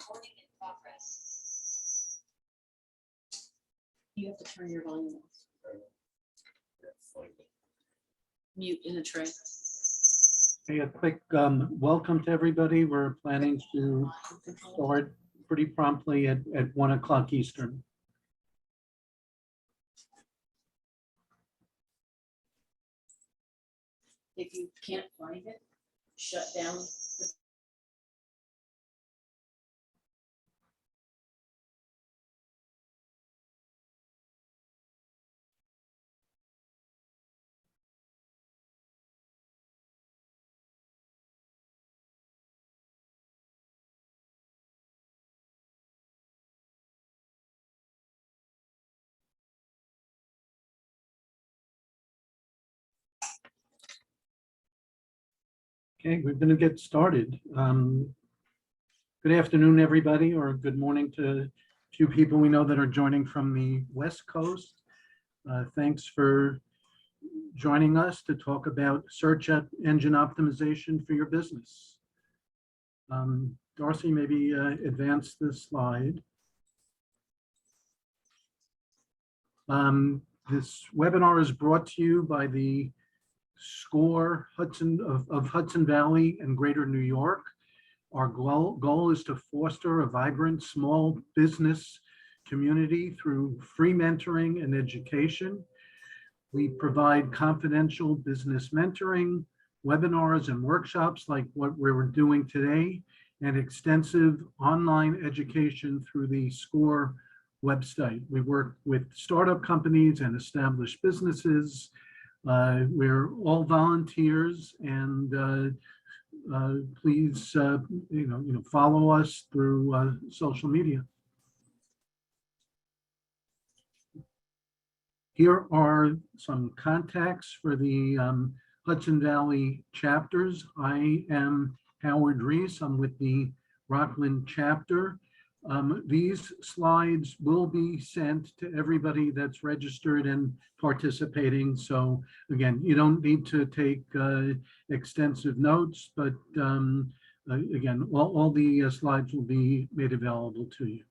Recording in progress. You have to turn your volume off. Mute in the tray. Hey, a quick welcome to everybody. We're planning to start pretty promptly at 1 o'clock Eastern. If you can't find it, shut down. Okay, we're going to get started. Good afternoon, everybody, or good morning to a few people we know that are joining from the West Coast. Thanks for joining us to talk about search engine optimization for your business. Darcy, maybe advance this slide. This webinar is brought to you by the SCORE of Hudson Valley and Greater New York. Our goal is to foster a vibrant small business community through free mentoring and education. We provide confidential business mentoring, webinars and workshops like what we're doing today, and extensive online education through the SCORE website. We work with startup companies and established businesses. We're all volunteers, and please, follow us through social media. Here are some contacts for the Hudson Valley chapters. I am Howard Reese. I'm with the Rockland chapter. These slides will be sent to everybody that's registered and participating. So again, you don't need to take extensive notes, but again, all the slides will be made available to you.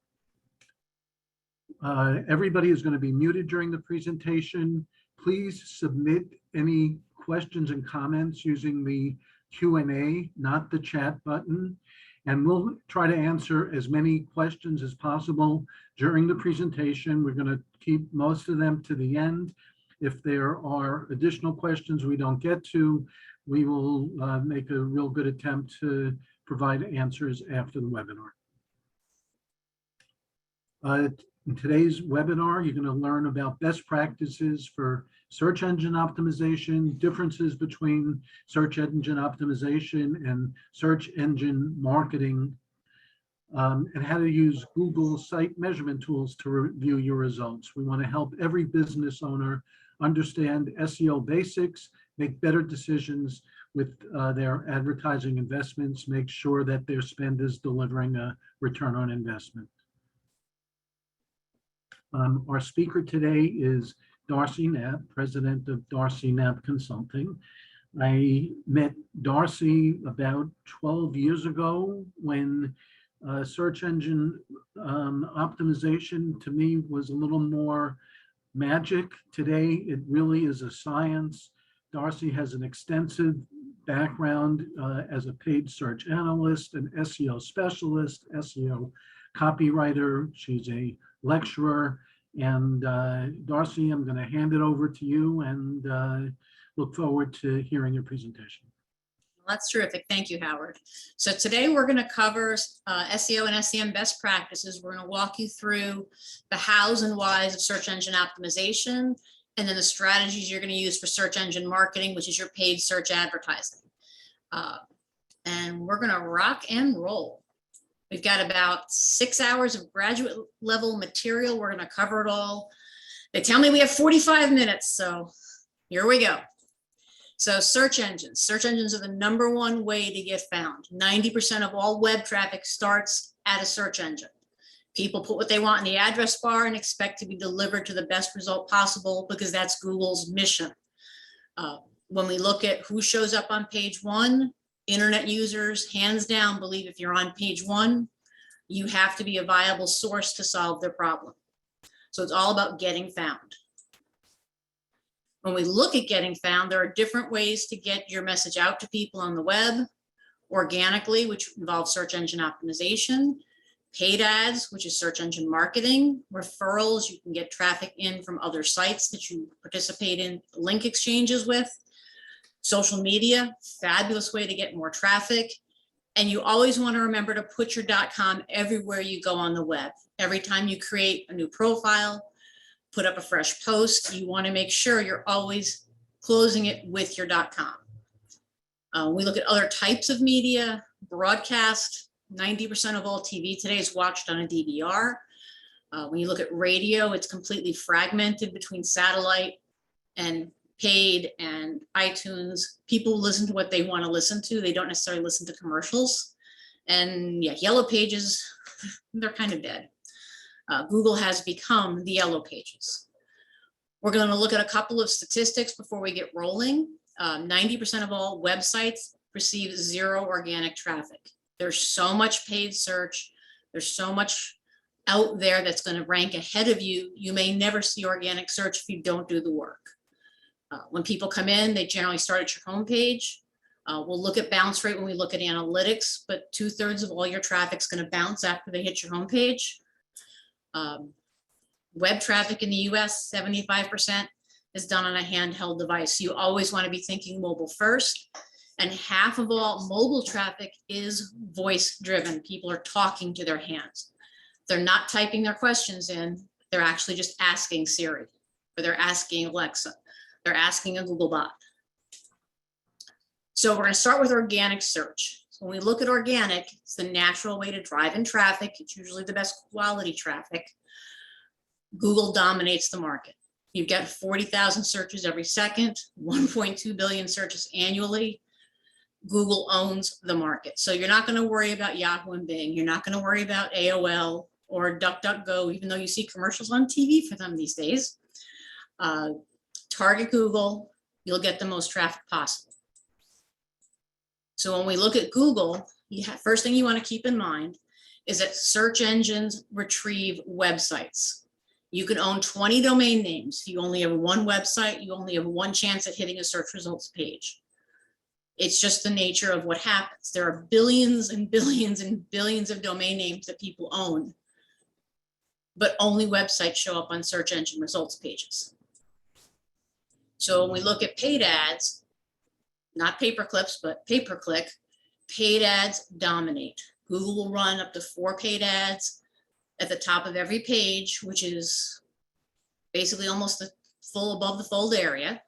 Everybody is going to be muted during the presentation. Please submit any questions and comments using the Q&A, not the chat button. And we'll try to answer as many questions as possible during the presentation. We're going to keep most of them to the end. If there are additional questions we don't get to, we will make a real good attempt to provide answers after the webinar. In today's webinar, you're going to learn about best practices for search engine optimization, differences between search engine optimization and search engine marketing, and how to use Google site measurement tools to review your results. We want to help every business owner understand SEO basics, make better decisions with their advertising investments, make sure that their spend is delivering a return on investment. Our speaker today is Darcy Knapp, president of Darcy Knapp Consulting. I met Darcy about 12 years ago when search engine optimization to me was a little more magic. Today, it really is a science. Darcy has an extensive background as a paid search analyst, an SEO specialist, SEO copywriter. She's a lecturer. And Darcy, I'm going to hand it over to you and look forward to hearing your presentation. That's terrific. Thank you, Howard. So today we're going to cover SEO and SEM best practices. We're going to walk you through the hows and whys of search engine optimization, and then the strategies you're going to use for search engine marketing, which is your paid search advertising. And we're going to rock and roll. We've got about 6 hours of graduate level material. We're going to cover it all. They tell me we have 45 minutes, so here we go. So search engines. Search engines are the #1 way to get found. 90% of all web traffic starts at a search engine. People put what they want in the address bar and expect to be delivered to the best result possible because that's Google's mission. When we look at who shows up on page 1, internet users, hands down, believe if you're on page 1, You have to be a viable source to solve their problem. So it's all about getting found. When we look at getting found, there are different ways to get your message out to people on the web: organically, which involves search engine optimization; paid ads, which is search engine marketing; referrals, you can get traffic in from other sites that you participate in link exchanges with; social media, fabulous way to get more traffic. And you always want to remember to put your .com everywhere you go on the web. Every time you create a new profile, put up a fresh post, you want to make sure you're always closing it with your .com. We look at other types of media, broadcast. 90% of all TV today is watched on a DVR. When you look at radio, it's completely fragmented between satellite and paid and iTunes. People listen to what they want to listen to. They don't necessarily listen to commercials. And yeah, yellow pages, they're kind of dead. Google has become the yellow pages. We're going to look at a couple of statistics before we get rolling. 90% of all websites receive 0 organic traffic. There's so much paid search. There's so much out there that's going to rank ahead of you. You may never see organic search if you don't do the work. When people come in, they generally start at your homepage. We'll look at bounce rate when we look at analytics, but 2/3 of all your traffic is going to bounce after they hit your homepage. Web traffic in the US, 75% is done on a handheld device. You always want to be thinking mobile first. And half of all mobile traffic is voice driven. People are talking to their hands. They're not typing their questions in. They're actually just asking Siri, or they're asking Alexa. They're asking a Google bot. So we're going to start with organic search. So when we look at organic, it's the natural way to drive in traffic. It's usually the best quality traffic. Google dominates the market. You've got 40,000 searches every second, 1.2 billion searches annually. Google owns the market. So you're not going to worry about Yahoo and Bing. You're not going to worry about AOL or DuckDuckGo, even though you see commercials on TV for them these days. Target Google, you'll get the most traffic possible. So when we look at Google, first thing you want to keep in mind is that search engines retrieve websites. You can own 20 domain names. If you only have one website, you only have one chance at hitting a search results page. It's just the nature of what happens. There are billions and billions and billions of domain names that people own, but only websites show up on search engine results pages. So when we look at paid ads, not paper clips, but pay-per-click, paid ads dominate. Google will run up to 4 paid ads at the top of every page, which is basically almost the full above the fold area.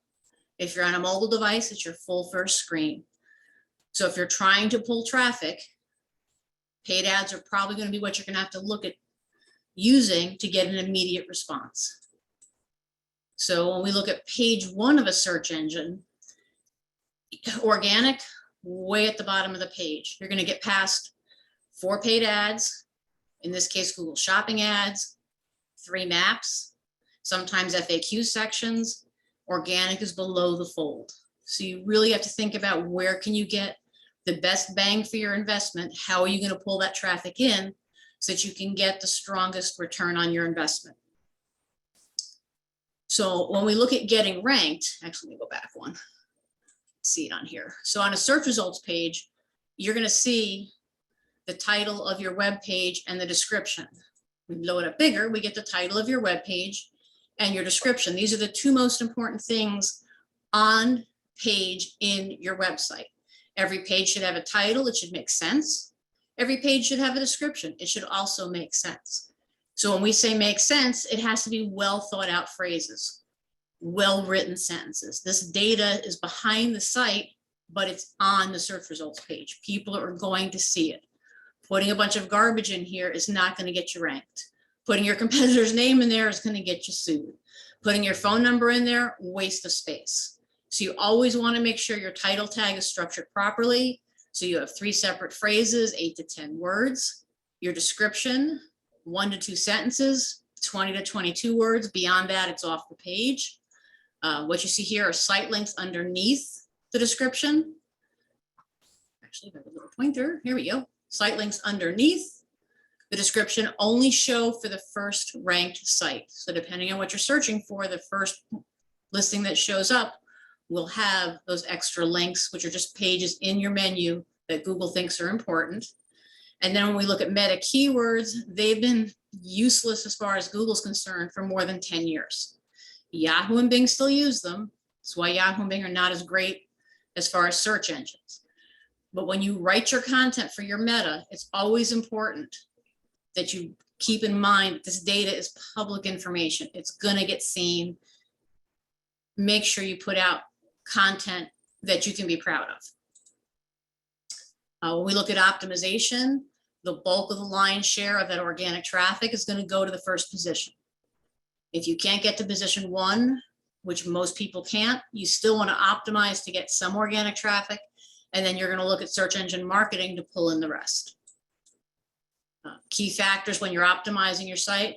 If you're on a mobile device, it's your full first screen. So if you're trying to pull traffic, paid ads are probably going to be what you're going to have to look at using to get an immediate response. So when we look at page 1 of a search engine, organic, way at the bottom of the page. You're going to get past 4 paid ads, in this case, Google Shopping ads, 3 maps, sometimes FAQ sections. Organic is below the fold. So you really have to think about where can you get the best bang for your investment? How are you going to pull that traffic in so that you can get the strongest return on your investment? So when we look at getting ranked, actually, let me go back one. See it on here. So on a search results page, you're going to see the title of your web page and the description. We blow it up bigger, we get the title of your web page and your description. These are the 2 most important things on page in your website. Every page should have a title. It should make sense. Every page should have a description. It should also make sense. So when we say make sense, it has to be well thought out phrases, well-written sentences. This data is behind the site, but it's on the search results page. People are going to see it. Putting a bunch of garbage in here is not going to get you ranked. Putting your competitor's name in there is going to get you sued. Putting your phone number in there, waste of space. So you always want to make sure your title tag is structured properly. So you have 3 separate phrases, 8 to 10 words. Your description, 1 to 2 sentences, 20 to 22 words. Beyond that, it's off the page. What you see here are site links underneath the description. Actually, I have a little pointer. Here we go. Site links underneath. The description only show for the first ranked site. So depending on what you're searching for, the first listing that shows up will have those extra links, which are just pages in your menu that Google thinks are important. And then when we look at meta keywords, they've been useless as far as Google's concerned for more than 10 years. Yahoo and Bing still use them. That's why Yahoo and Bing are not as great as far as search engines. But when you write your content for your meta, it's always important that you keep in mind this data is public information. It's gonna get seen. Make sure you put out content that you can be proud of. When we look at optimization, the bulk of the lion's share of that organic traffic is going to go to the first position. If you can't get to position 1, which most people can't, you still want to optimize to get some organic traffic, and then you're going to look at search engine marketing to pull in the rest. Key factors when you're optimizing your site: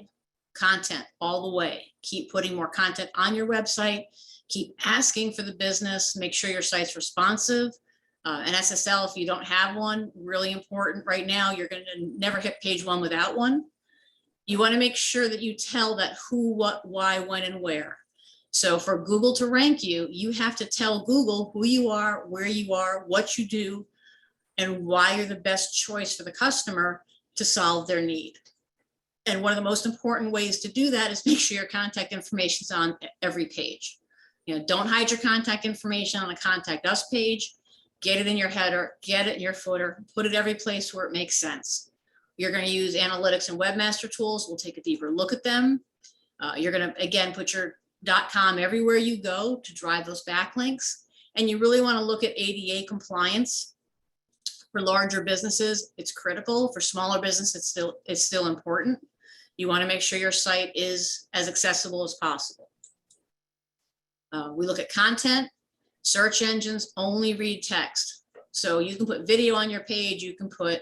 content all the way. Keep putting more content on your website. Keep asking for the business. Make sure your site's responsive. An SSL, if you don't have one, really important right now. You're going to never hit page 1 without one. You want to make sure that you tell that who, what, why, when, and where. So for Google to rank you, you have to tell Google who you are, where you are, what you do, and why you're the best choice for the customer to solve their need. And one of the most important ways to do that is make sure your contact information is on every page. You know, don't hide your contact information on the contact us page. Get it in your header, get it in your footer, put it every place where it makes sense. You're going to use analytics and webmaster tools. We'll take a deeper look at them. You're going to, again, put your .com everywhere you go to drive those backlinks. And you really want to look at ADA compliance. For larger businesses, it's critical. For smaller business, it's still important. You want to make sure your site is as accessible as possible. We look at content. Search engines only read text. So you can put video on your page, you can put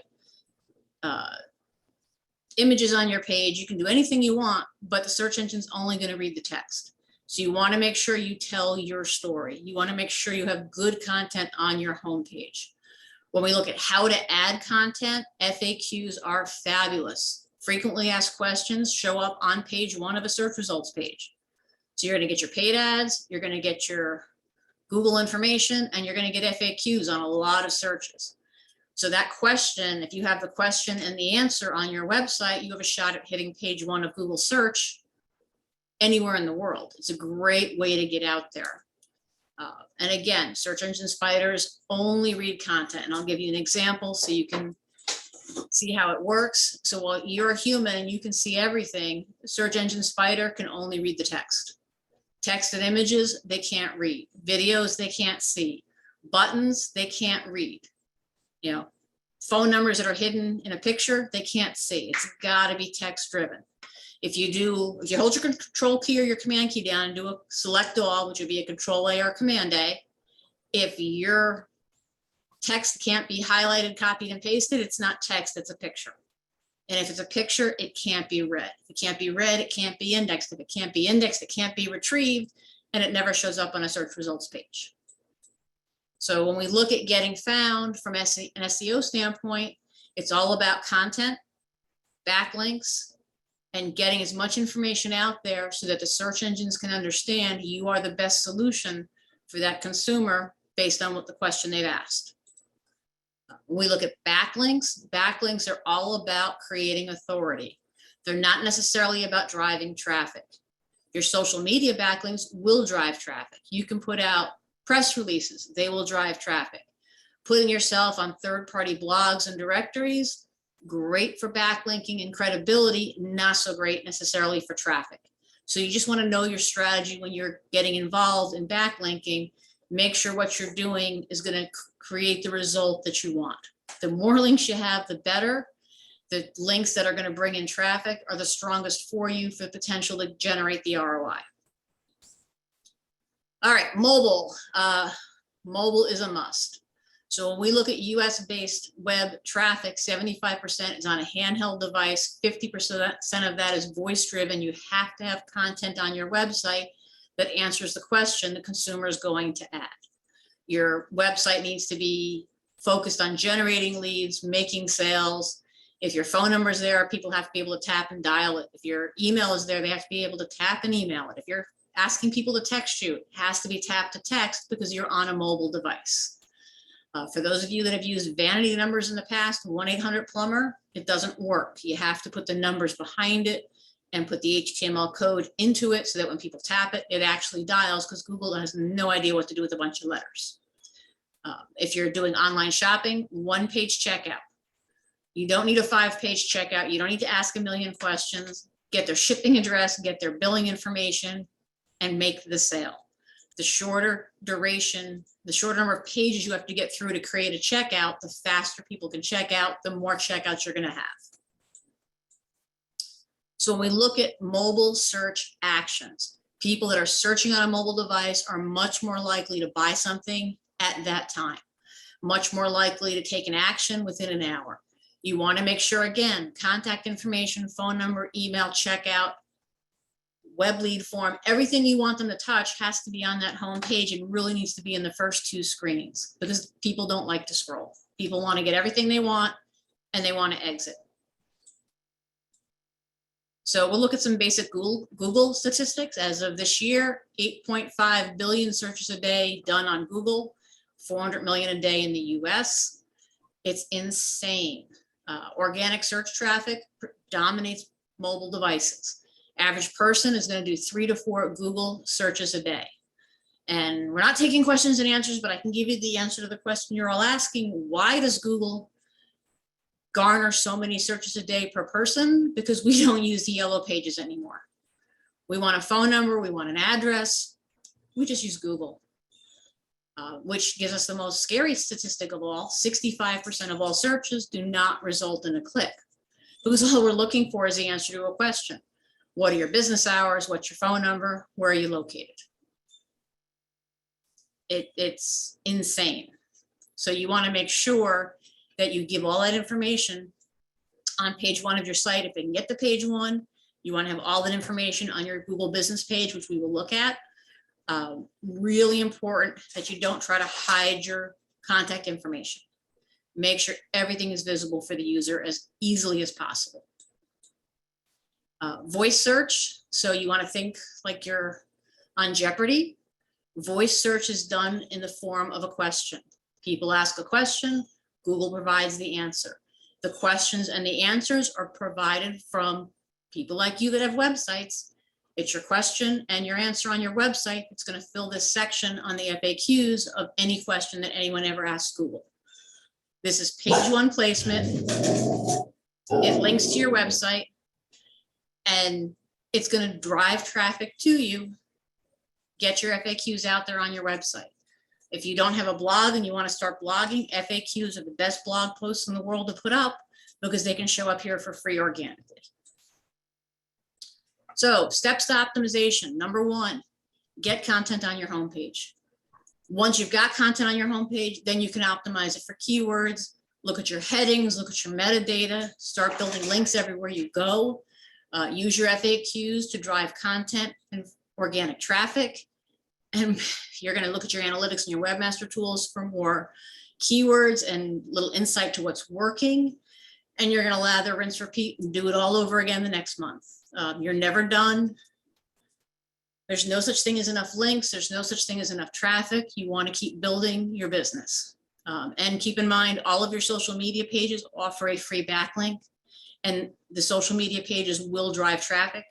images on your page, you can do anything you want, but the search engine's only going to read the text. So you want to make sure you tell your story. You want to make sure you have good content on your homepage. When we look at how to add content, FAQs are fabulous. Frequently asked questions show up on page 1 of a search results page. So you're going to get your paid ads, you're going to get your Google information, and you're going to get FAQs on a lot of searches. So that question, if you have the question and the answer on your website, you have a shot at hitting page 1 of Google search anywhere in the world. It's a great way to get out there. And again, search engine spiders only read content. And I'll give you an example so you can see how it works. So while you're a human and you can see everything, search engine spider can only read the text. Text and images, they can't read. Videos, they can't see. Buttons, they can't read. You know, phone numbers that are hidden in a picture, they can't see. It's got to be text driven. If you hold your control key or your command key down and do a select all, which would be a control A or a command A, if your text can't be highlighted, copied, and pasted, it's not text, it's a picture. And if it's a picture, it can't be read. If it can't be read, it can't be indexed. If it can't be indexed, it can't be retrieved, and it never shows up on a search results page. So when we look at getting found from an SEO standpoint, it's all about content, backlinks, and getting as much information out there so that the search engines can understand you are the best solution for that consumer based on what the question they've asked. When we look at backlinks, backlinks are all about creating authority. They're not necessarily about driving traffic. Your social media backlinks will drive traffic. You can put out press releases, they will drive traffic. Putting yourself on third-party blogs and directories, great for backlinking and credibility, not so great necessarily for traffic. So you just want to know your strategy when you're getting involved in backlinking. Make sure what you're doing is going to create the result that you want. The more links you have, the better. The links that are going to bring in traffic are the strongest for you for the potential to generate the ROI. All right, mobile. Mobile is a must. So when we look at US-based web traffic, 75% is on a handheld device, 50% of that is voice-driven. You have to have content on your website that answers the question the consumer is going to add. Your website needs to be focused on generating leads, making sales, If your phone number is there, people have to be able to tap and dial it. If your email is there, they have to be able to tap and email it. If you're asking people to text you, it has to be tap to text because you're on a mobile device. For those of you that have used vanity numbers in the past, 1-800-plumber, it doesn't work. You have to put the numbers behind it and put the HTML code into it so that when people tap it, it actually dials, because Google has no idea what to do with a bunch of letters. If you're doing online shopping, 1-page checkout. You don't need a 5-page checkout. You don't need to ask a million questions. Get their shipping address, get their billing information, and make the sale. The shorter duration, the shorter number of pages you have to get through to create a checkout, the faster people can check out, the more checkouts you're going to have. So when we look at mobile search actions, people that are searching on a mobile device are much more likely to buy something at that time, much more likely to take an action within an hour. You want to make sure, again, contact information, phone number, email, checkout, web lead form, everything you want them to touch has to be on that home page and really needs to be in the first 2 screens, because people don't like to scroll. People want to get everything they want and they want to exit. So we'll look at some basic Google statistics. As of this year, 8.5 billion searches a day done on Google, 400 million a day in the US. It's insane. Organic search traffic dominates mobile devices. Average person is going to do 3 to 4 Google searches a day. And we're not taking questions and answers, but I can give you the answer to the question you're all asking. Why does Google garner so many searches a day per person? Because we don't use the yellow pages anymore. We want a phone number, we want an address, we just use Google. Which gives us the most scary statistic of all. 65% of all searches do not result in a click, because all we're looking for is the answer to a question. What are your business hours? What's your phone number? Where are you located? It's insane. So you want to make sure that you give all that information on page 1 of your site. If they can get to page 1, you want to have all that information on your Google business page, which we will look at. Really important that you don't try to hide your contact information. Make sure everything is visible for the user as easily as possible. Voice search. So you want to think like you're on Jeopardy. Voice search is done in the form of a question. People ask a question, Google provides the answer. The questions and the answers are provided from people like you that have websites. It's your question and your answer on your website. It's going to fill this section on the FAQs of any question that anyone ever asks Google. This is page 1 placement. It links to your website and it's going to drive traffic to you. Get your FAQs out there on your website. If you don't have a blog and you want to start blogging, FAQs are the best blog posts in the world to put up because they can show up here for free organically. So steps to optimization. Number 1, get content on your homepage. Once you've got content on your homepage, then you can optimize it for keywords. Look at your headings, look at your metadata, start building links everywhere you go. Use your FAQs to drive content and organic traffic. And you're going to look at your analytics and your webmaster tools for more keywords and little insight to what's working. And you're going to lather, rinse, repeat, and do it all over again the next month. You're never done. There's no such thing as enough links. There's no such thing as enough traffic. You want to keep building your business. And keep in mind, all of your social media pages offer a free backlink, and the social media pages will drive traffic.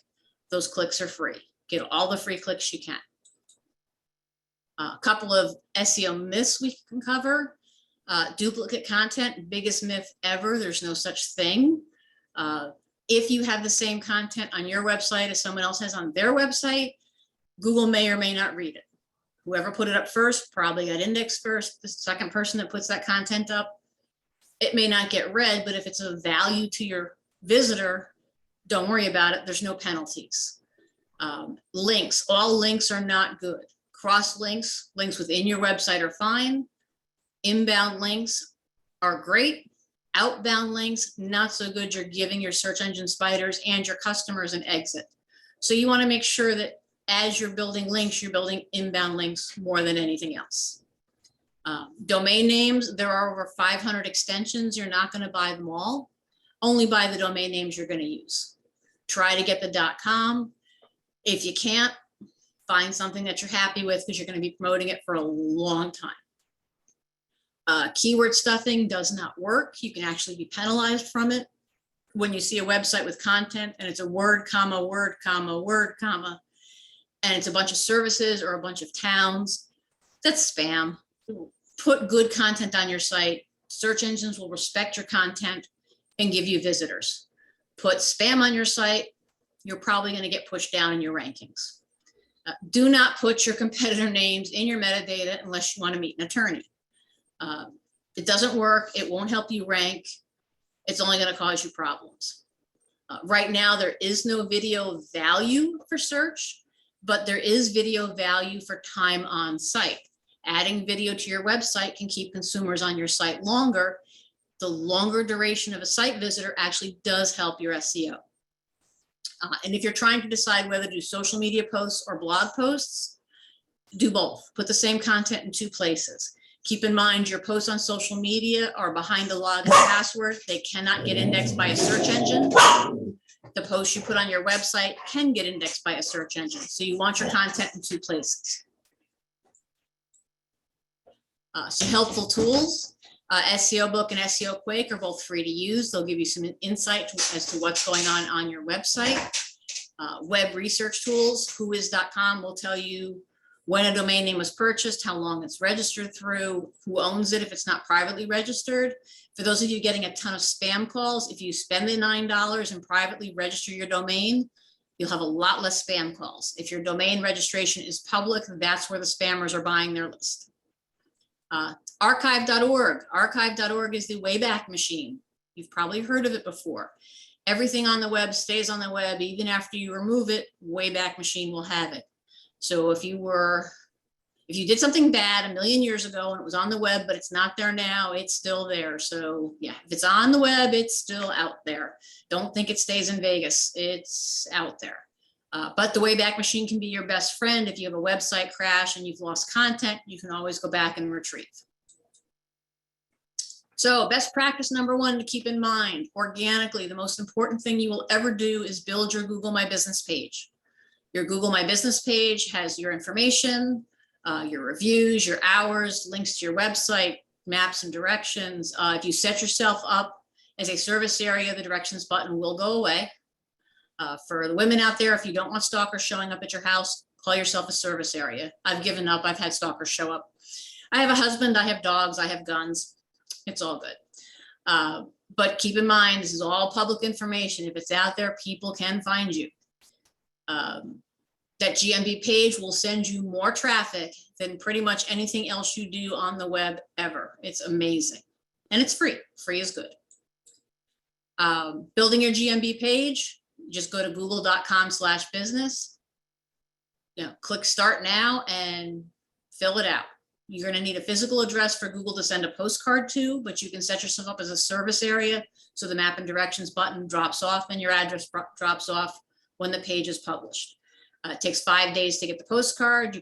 Those clicks are free. Get all the free clicks you can. A couple of SEO myths we can cover. Duplicate content, biggest myth ever. There's no such thing. If you have the same content on your website as someone else has on their website, Google may or may not read it. Whoever put it up first probably got indexed first. The second person that puts that content up, it may not get read, but if it's of value to your visitor, don't worry about it. There's no penalties. Links, all links are not good. Cross links, links within your website are fine. Inbound links are great. Outbound links, not so good. You're giving your search engine spiders and your customers an exit. So you want to make sure that as you're building links, you're building inbound links more than anything else. Domain names, there are over 500 extensions. You're not going to buy them all. only buy the domain names you're going to use. Try to get the .com. If you can't, find something that you're happy with because you're going to be promoting it for a long time. Keyword stuffing does not work. You can actually be penalized from it. When you see a website with content and it's a word, comma, word, comma, word, comma, and it's a bunch of services or a bunch of towns, that's spam. Put good content on your site. Search engines will respect your content and give you visitors. Put spam on your site, you're probably going to get pushed down in your rankings. Do not put your competitor names in your metadata unless you want to meet an attorney. It doesn't work. It won't help you rank. It's only going to cause you problems. Right now, there is no video value for search, but there is video value for time on site. Adding video to your website can keep consumers on your site longer. The longer duration of a site visitor actually does help your SEO. And if you're trying to decide whether to do social media posts or blog posts, do both. Put the same content in 2 places. Keep in mind your posts on social media are behind a login password. They cannot get indexed by a search engine. The posts you put on your website can get indexed by a search engine. So you want your content in 2 places. Some helpful tools. SEO Book and SEO Quake are both free to use. They'll give you some insight as to what's going on your website. Web research tools, whois.com will tell you when a domain name was purchased, how long it's registered through, who owns it if it's not privately registered. For those of you getting a ton of spam calls, if you spend the $9 and privately register your domain, you'll have a lot less spam calls. If your domain registration is public, that's where the spammers are buying their list. Archive.org. Archive.org is the Wayback Machine. You've probably heard of it before. Everything on the web stays on the web. Even after you remove it, Wayback Machine will have it. So if you did something bad a million years ago and it was on the web, but it's not there now, it's still there. So yeah, if it's on the web, it's still out there. Don't think it stays in Vegas. It's out there. But the Wayback Machine can be your best friend. If you have a website crash and you've lost content, you can always go back and retrieve. So best practice number 1 to keep in mind, organically, the most important thing you will ever do is build your Google My Business page. Your Google My Business page has your information, your reviews, your hours, links to your website, maps and directions. If you set yourself up as a service area, the directions button will go away. For the women out there, if you don't want stalkers showing up at your house, call yourself a service area. I've given up. I've had stalkers show up. I have a husband, I have dogs, I have guns. It's all good. But keep in mind, this is all public information. If it's out there, people can find you. That GMB page will send you more traffic than pretty much anything else you do on the web ever. It's amazing. And it's free. Free is good. Building your GMB page, just go to google.com/business. Click Start Now and fill it out. You're going to need a physical address for Google to send a postcard to, but you can set yourself up as a service area. So the map and directions button drops off and your address drops off when the page is published. It takes 5 days to get the postcard. You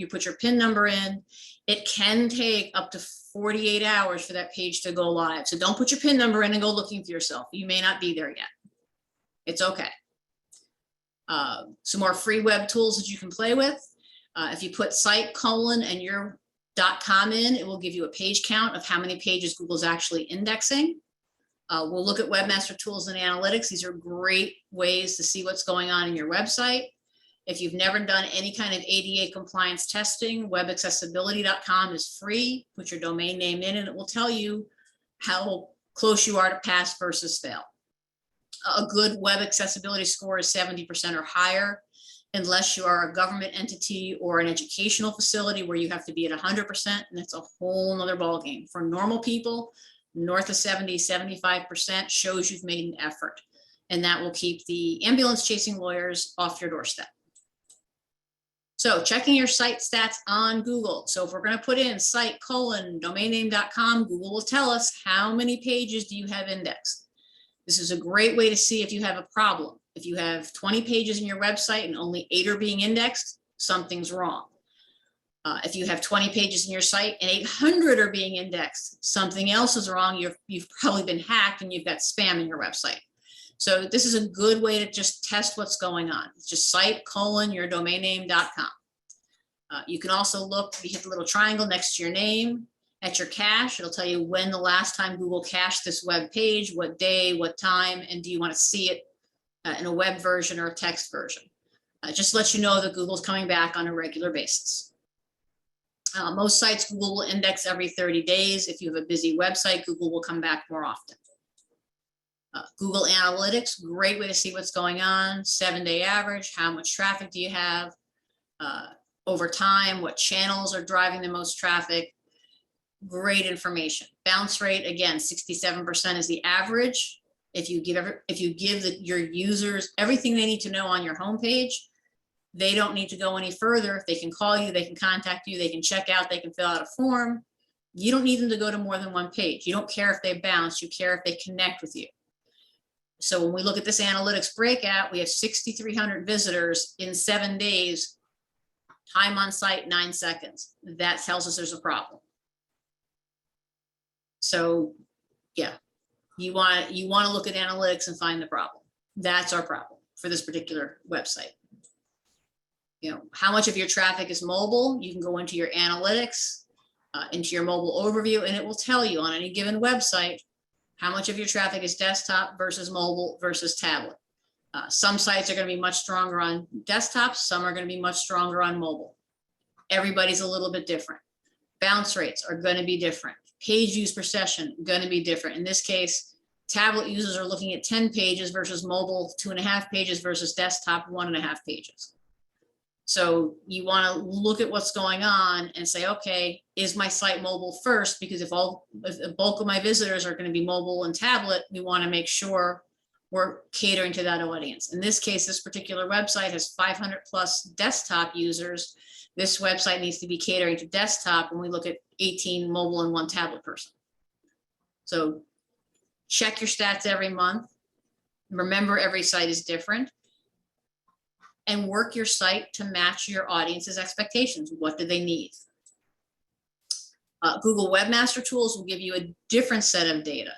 put your PIN number in. It can take up to 48 hours for that page to go live. So don't put your PIN number in and go looking for yourself. You may not be there yet. It's okay. Some more free web tools that you can play with. If you put site : and your .com in, it will give you a page count of how many pages Google's actually indexing. We'll look at Webmaster Tools and Analytics. These are great ways to see what's going on in your website. If you've never done any kind of ADA compliance testing, webaccessibility.com is free. Put your domain name in and it will tell you how close you are to pass versus fail. A good web accessibility score is 70% or higher, unless you are a government entity or an educational facility where you have to be at 100%, and that's a whole nother ballgame. For normal people, north of 70-75% shows you've made an effort, and that will keep the ambulance chasing lawyers off your doorstep. So checking your site stats on Google. So if we're going to put in site : domainname.com, Google will tell us how many pages do you have indexed. This is a great way to see if you have a problem. If you have 20 pages in your website and only 8 are being indexed, something's wrong. If you have 20 pages in your site and 800 are being indexed, something else is wrong. You've probably been hacked and you've got spam in your website. So this is a good way to just test what's going on. It's just site:/yourdomainname.com. You can also look, you hit the little triangle next to your name at your cache. It'll tell you when the last time Google cached this web page, what day, what time, and do you want to see it in a web version or a text version. Just lets you know that Google's coming back on a regular basis. Most sites Google will index every 30 days. If you have a busy website, Google will come back more often. Google Analytics, great way to see what's going on. 7-day average, how much traffic do you have? Over time, what channels are driving the most traffic? Great information. Bounce rate, again, 67% is the average. If you give your users everything they need to know on your homepage, they don't need to go any further. They can call you, they can contact you, they can check out, they can fill out a form. You don't need them to go to more than one page. You don't care if they bounce, you care if they connect with you. So when we look at this analytics breakout, we have 6,300 visitors in 7 days, time on site 9 seconds. That tells us there's a problem. So yeah, you want to look at analytics and find the problem. That's our problem for this particular website. You know, how much of your traffic is mobile? You can go into your analytics, into your mobile overview, and it will tell you on any given website how much of your traffic is desktop versus mobile versus tablet. Some sites are going to be much stronger on desktop, some are going to be much stronger on mobile. Everybody's a little bit different. Bounce rates are going to be different. Page views per session going to be different. In this case, tablet users are looking at 10 pages versus mobile 2.5 pages versus desktop 1.5 pages. So you want to look at what's going on and say, okay, is my site mobile first? Because if the bulk of my visitors are going to be mobile and tablet, we want to make sure we're catering to that audience. In this case, this particular website has 500 plus desktop users. This website needs to be catering to desktop when we look at 18 mobile and 1 tablet person. So check your stats every month. Remember, every site is different. And work your site to match your audience's expectations. What do they need? Google Webmaster Tools will give you a different set of data.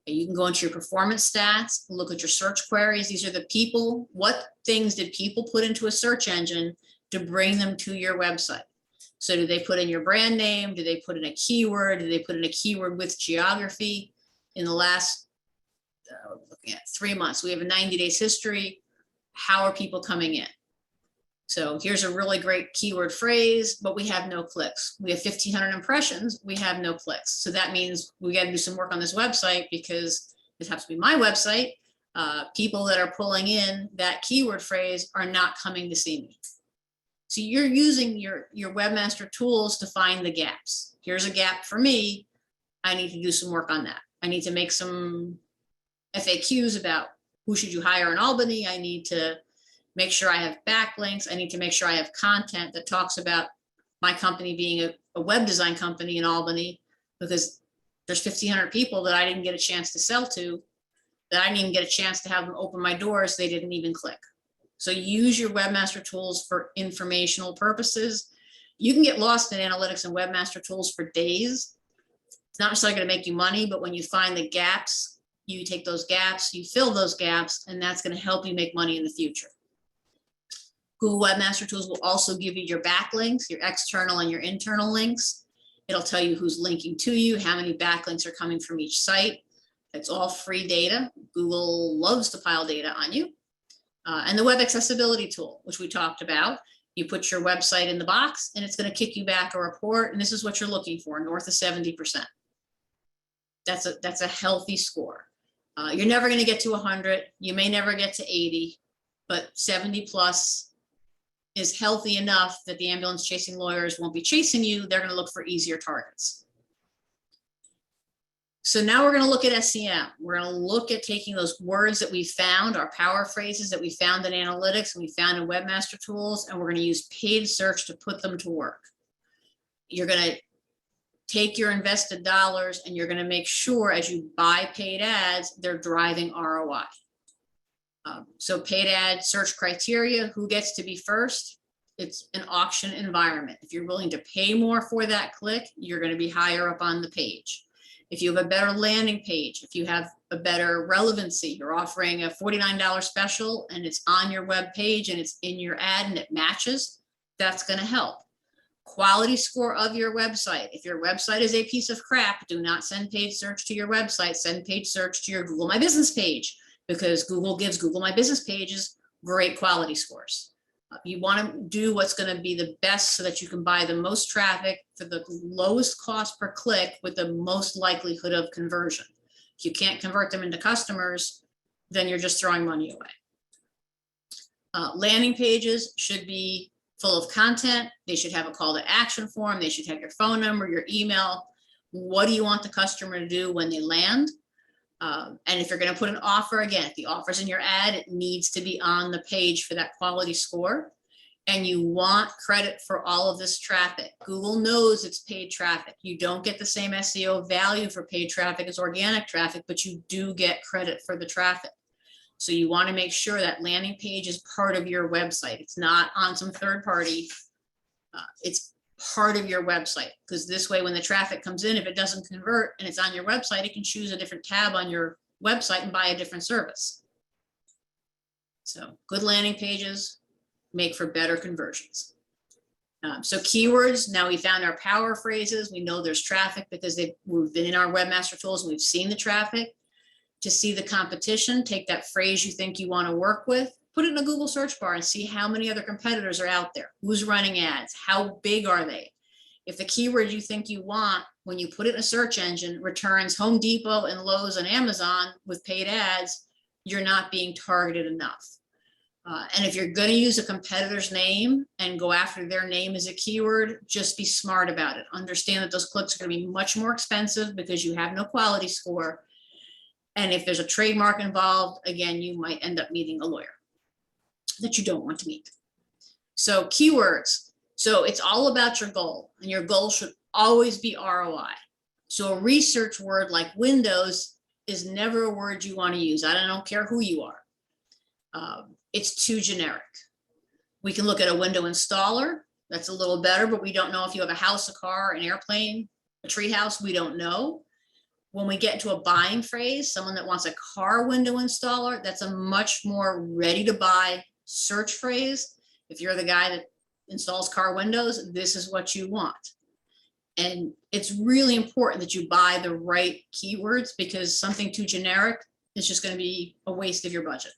And you can go into your performance stats, look at your search queries. These are the people, what things did people put into a search engine to bring them to your website? So do they put in your brand name? Do they put in a keyword? Do they put in a keyword with geography? In the last, looking at 3 months, we have a 90 days history. How are people coming in? So here's a really great keyword phrase, but we have no clicks. We have 1,500 impressions, we have no clicks. So that means we got to do some work on this website, because this happens to be my website. People that are pulling in that keyword phrase are not coming to see me. So you're using your Webmaster Tools to find the gaps. Here's a gap for me. I need to do some work on that. I need to make some FAQs about who should you hire in Albany. I need to make sure I have backlinks. I need to make sure I have content that talks about my company being a web design company in Albany, because there's 1,500 people that I didn't get a chance to sell to, that I didn't even get a chance to have them open my doors. They didn't even click. So use your Webmaster Tools for informational purposes. You can get lost in analytics and Webmaster Tools for days. It's not necessarily going to make you money, but when you find the gaps, you take those gaps, you fill those gaps, and that's going to help you make money in the future. Google Webmaster Tools will also give you your backlinks, your external and your internal links. It'll tell you who's linking to you, how many backlinks are coming from each site. It's all free data. Google loves to pile data on you. And the web accessibility tool, which we talked about. You put your website in the box and it's going to kick you back a report. And this is what you're looking for, north of 70%. That's a healthy score. You're never going to get to 100. You may never get to 80, but 70 plus is healthy enough that the ambulance chasing lawyers won't be chasing you. They're going to look for easier targets. So now we're going to look at SEM. We're going to look at taking those words that we found, our power phrases that we found in analytics and we found in Webmaster Tools, and we're going to use paid search to put them to work. You're going to take your invested dollars and you're going to make sure as you buy paid ads, they're driving ROI. So paid ad search criteria, who gets to be first? it's an auction environment. If you're willing to pay more for that click, you're going to be higher up on the page. If you have a better landing page, if you have a better relevancy, you're offering a $49 special and it's on your web page and it's in your ad and it matches, that's going to help. Quality score of your website. If your website is a piece of crap, do not send page search to your website. Send page search to your Google My Business page, because Google gives Google My Business pages great quality scores. You want to do what's going to be the best so that you can buy the most traffic for the lowest cost per click with the most likelihood of conversion. If you can't convert them into customers, then you're just throwing money away. Landing pages should be full of content. They should have a call to action form. They should have your phone number, your email. What do you want the customer to do when they land? And if you're going to put an offer, again, if the offer's in your ad, it needs to be on the page for that quality score. And you want credit for all of this traffic. Google knows it's paid traffic. You don't get the same SEO value for paid traffic as organic traffic, but you do get credit for the traffic. So you want to make sure that landing page is part of your website. It's not on some third party. It's part of your website, because this way when the traffic comes in, if it doesn't convert and it's on your website, it can choose a different tab on your website and buy a different service. So good landing pages make for better conversions. So keywords, now we found our power phrases. We know there's traffic because we've been in our webmaster tools and we've seen the traffic. To see the competition, take that phrase you think you want to work with, put it in a Google search bar and see how many other competitors are out there. Who's running ads? How big are they? If the keyword you think you want, when you put it in a search engine, returns Home Depot and Lowe's and Amazon with paid ads, you're not being targeted enough. And if you're going to use a competitor's name and go after their name as a keyword, just be smart about it. Understand that those clicks are going to be much more expensive because you have no quality score. And if there's a trademark involved, again, you might end up meeting a lawyer that you don't want to meet. So keywords. So it's all about your goal, and your goal should always be ROI. So a research word like Windows is never a word you want to use. I don't care who you are. It's too generic. We can look at a window installer. That's a little better, but we don't know if you have a house, a car, an airplane, a tree house. We don't know. When we get into a buying phrase, someone that wants a car window installer, that's a much more ready to buy search phrase. If you're the guy that installs car windows, this is what you want. And it's really important that you buy the right keywords, because something too generic is just going to be a waste of your budget.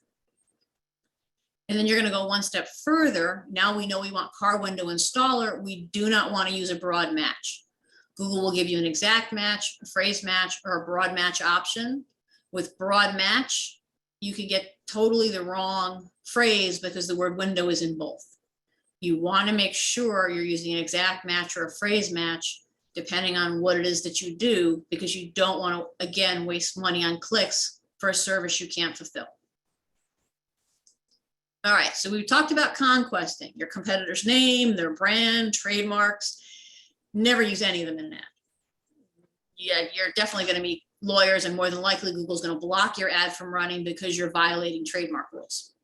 And then you're going to go one step further. Now we know we want car window installer. We do not want to use a broad match. Google will give you an exact match, a phrase match, or a broad match option. With broad match, you could get totally the wrong phrase because the word window is in both. You want to make sure you're using an exact match or a phrase match, depending on what it is that you do, because you don't want to, again, waste money on clicks for a service you can't fulfill. All right, so we've talked about conquesting, your competitor's name, their brand, trademarks. Never use any of them in an ad. Yeah, you're definitely going to meet lawyers, and more than likely Google's going to block your ad from running because you're violating trademark rules.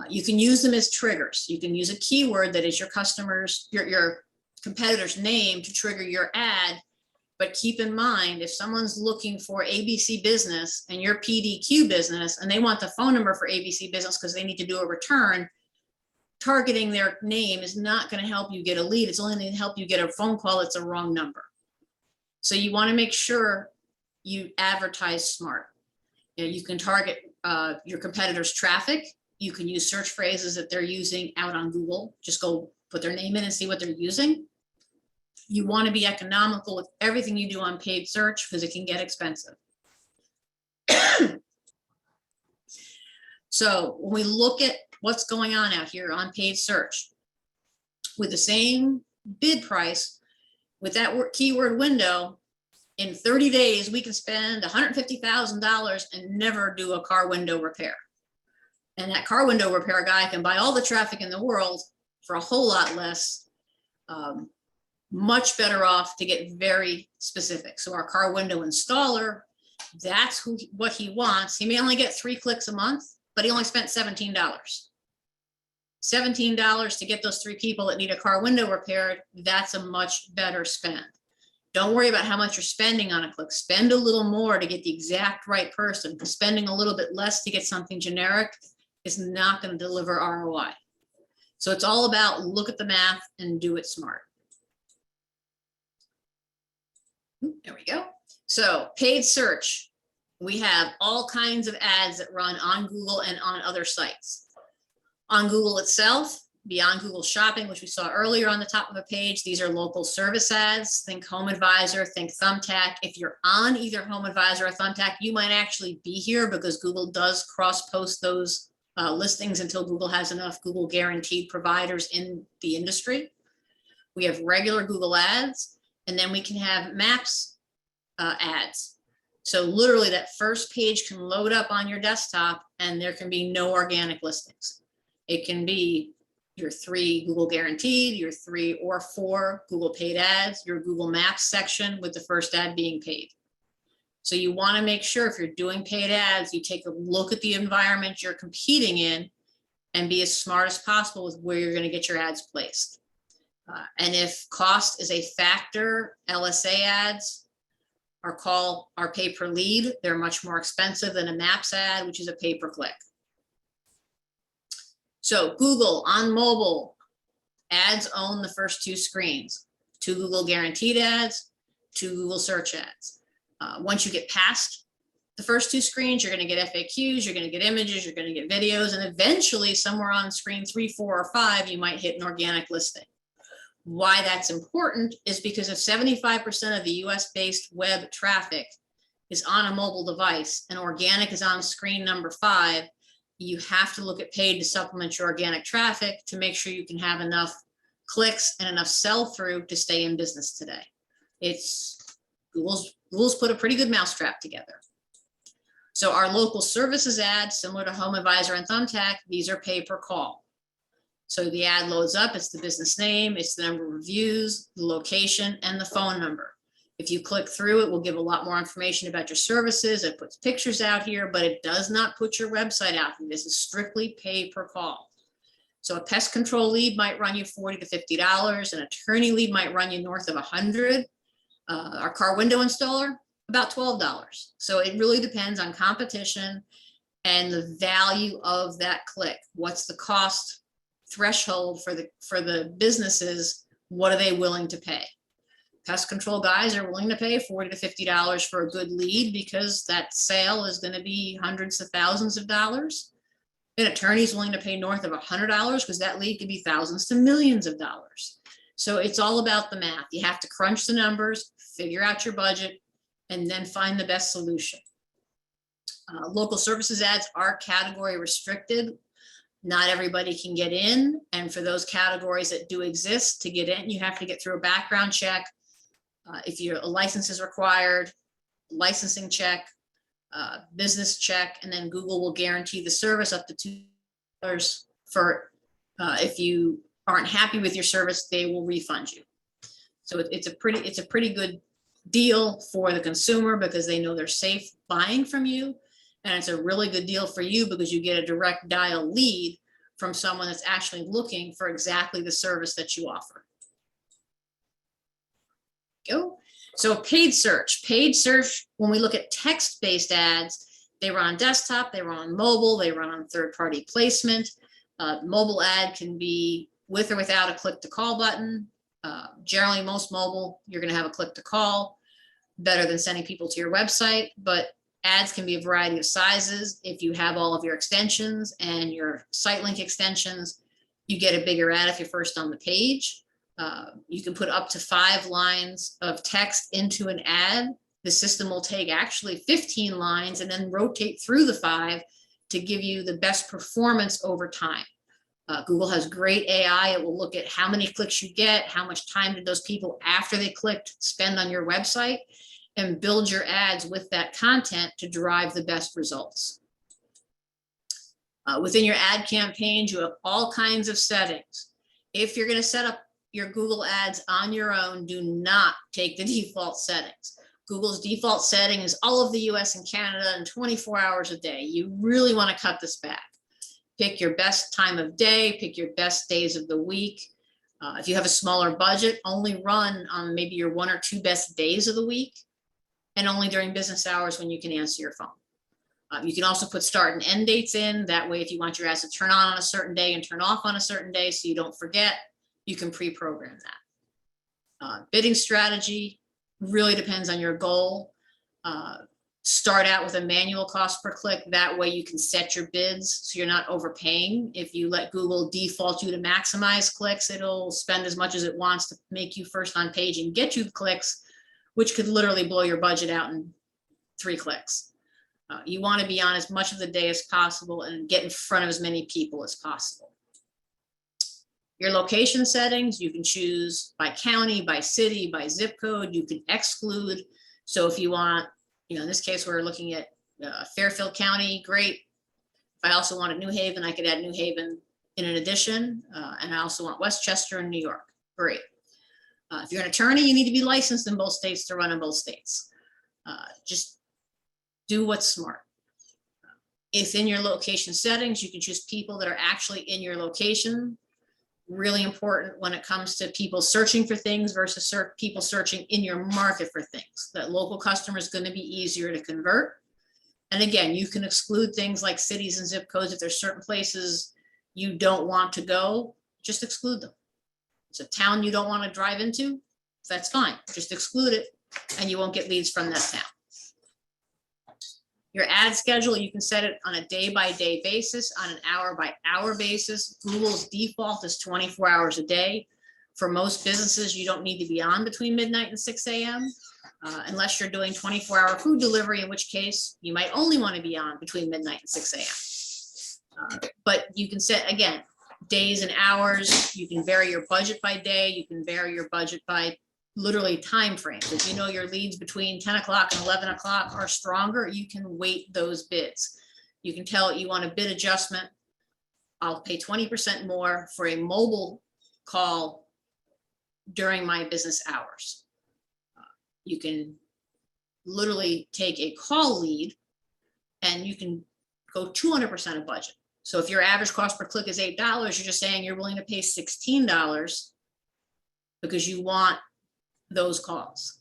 You can use them as triggers. You can use a keyword that is your customer's, your competitor's name to trigger your ad. But keep in mind, if someone's looking for ABC Business and your PDQ Business, and they want the phone number for ABC Business because they need to do a return, targeting their name is not going to help you get a lead. It's only going to help you get a phone call that's a wrong number. So you want to make sure you advertise smart. You know, you can target your competitor's traffic. You can use search phrases that they're using out on Google. Just go put their name in and see what they're using. You want to be economical with everything you do on paid search because it can get expensive. So when we look at what's going on out here on paid search, with the same bid price, with that keyword window, in 30 days, we can spend $150,000 and never do a car window repair. And that car window repair guy can buy all the traffic in the world for a whole lot less. Much better off to get very specific. So our car window installer, that's what he wants. He may only get 3 clicks a month, but he only spent $17. $17 to get those 3 people that need a car window repaired, that's a much better spend. Don't worry about how much you're spending on a click. Spend a little more to get the exact right person, because spending a little bit less to get something generic is not going to deliver ROI. So it's all about look at the math and do it smart. There we go. So paid search. We have all kinds of ads that run on Google and on other sites. On Google itself, beyond Google Shopping, which we saw earlier on the top of a page, these are local service ads. Think Home Advisor, think Thumbtack. If you're on either Home Advisor or Thumbtack, you might actually be here because Google does cross-post those listings until Google has enough Google guaranteed providers in the industry. We have regular Google ads, and then we can have Maps ads. So literally that first page can load up on your desktop and there can be no organic listings. It can be your 3 Google guaranteed, your 3 or 4 Google paid ads, your Google Maps section with the first ad being paid. So you want to make sure if you're doing paid ads, you take a look at the environment you're competing in and be as smart as possible with where you're going to get your ads placed. And if cost is a factor, LSA ads are pay per lead. They're much more expensive than a Maps ad, which is a pay per click. So Google on mobile, ads own the first 2 screens, 2 Google guaranteed ads, 2 Google search ads. Once you get past the first 2 screens, you're going to get FAQs, you're going to get images, you're going to get videos, and eventually somewhere on screen 3, 4, or 5, you might hit an organic listing. Why that's important is because if 75% of the US-based web traffic is on a mobile device and organic is on screen number 5, you have to look at paid to supplement your organic traffic to make sure you can have enough clicks and enough sell-through to stay in business today. Google's put a pretty good mousetrap together. So our local services ads, similar to Home Advisor and Thumbtack, these are pay per call. So the ad loads up, it's the business name, it's the number of reviews, the location, and the phone number. If you click through, it will give a lot more information about your services. It puts pictures out here, but it does not put your website out here. This is strictly pay per call. So a pest control lead might run you $40 to $50. An attorney lead might run you north of $100. Our car window installer, about $12. So it really depends on competition and the value of that click. What's the cost threshold for the businesses? What are they willing to pay? Pest control guys are willing to pay $40 to $50 for a good lead because that sale is going to be hundreds of thousands of dollars. An attorney's willing to pay north of $100 because that lead could be thousands to millions of dollars. So it's all about the math. You have to crunch the numbers, figure out your budget, and then find the best solution. Local services ads are category restricted. Not everybody can get in. And for those categories that do exist, to get in, you have to get through a background check. If a license is required, licensing check, business check, and then Google will guarantee the service up to $2 for if you aren't happy with your service, they will refund you. So it's a pretty good deal for the consumer because they know they're safe buying from you. And it's a really good deal for you because you get a direct dial lead from someone that's actually looking for exactly the service that you offer. Go. So paid search, when we look at text-based ads, they run on desktop, they run on mobile, they run on third-party placement. Mobile ad can be with or without a click to call button. Generally, most mobile, you're going to have a click to call, better than sending people to your website, but ads can be a variety of sizes. If you have all of your extensions and your site link extensions, you get a bigger ad if you're first on the page. You can put up to 5 lines of text into an ad. The system will take actually 15 lines and then rotate through the 5 to give you the best performance over time. Google has great AI. It will look at how many clicks you get, how much time did those people after they clicked spend on your website, and build your ads with that content to drive the best results. Within your ad campaigns, you have all kinds of settings. If you're going to set up your Google ads on your own, do not take the default settings. Google's default setting is all of the US and Canada and 24 hours a day. You really want to cut this back. Pick your best time of day, pick your best days of the week. If you have a smaller budget, only run on maybe your 1 or 2 best days of the week, and only during business hours when you can answer your phone. You can also put start and end dates in. That way, if you want your ads to turn on a certain day and turn off on a certain day so you don't forget, you can pre-program that. Bidding strategy really depends on your goal. Start out with a manual cost per click. That way you can set your bids so you're not overpaying. If you let Google default you to maximize clicks, it'll spend as much as it wants to make you first on page and get you the clicks, which could literally blow your budget out in 3 clicks. You want to be on as much of the day as possible and get in front of as many people as possible. Your location settings, you can choose by county, by city, by zip code. You can exclude. So if you want, in this case, we're looking at Fairfield County, great. If I also wanted New Haven, I could add New Haven in an addition. And I also want Westchester and New York, great. If you're an attorney, you need to be licensed in both states to run in both states. Just do what's smart. If in your location settings, you can choose people that are actually in your location. Really important when it comes to people searching for things versus people searching in your market for things. That local customer is going to be easier to convert. And again, you can exclude things like cities and zip codes. If there's certain places you don't want to go, just exclude them. It's a town you don't want to drive into, that's fine. Just exclude it and you won't get leads from that town. Your ad schedule, you can set it on a day-by-day basis, on an hour-by-hour basis. Google's default is 24 hours a day. For most businesses, you don't need to be on between midnight and 6 a.m. Unless you're doing 24-hour food delivery, in which case you might only want to be on between midnight and 6 a.m. But you can set, again, days and hours. You can vary your budget by day. You can vary your budget by literally time frames. If you know your leads between 10 o'clock and 11 o'clock are stronger, you can weight those bids. You can tell it you want a bid adjustment. I'll pay 20% more for a mobile call during my business hours. You can literally take a call lead and you can go 200% of budget. So if your average cost per click is $8, you're just saying you're willing to pay $16 because you want those calls.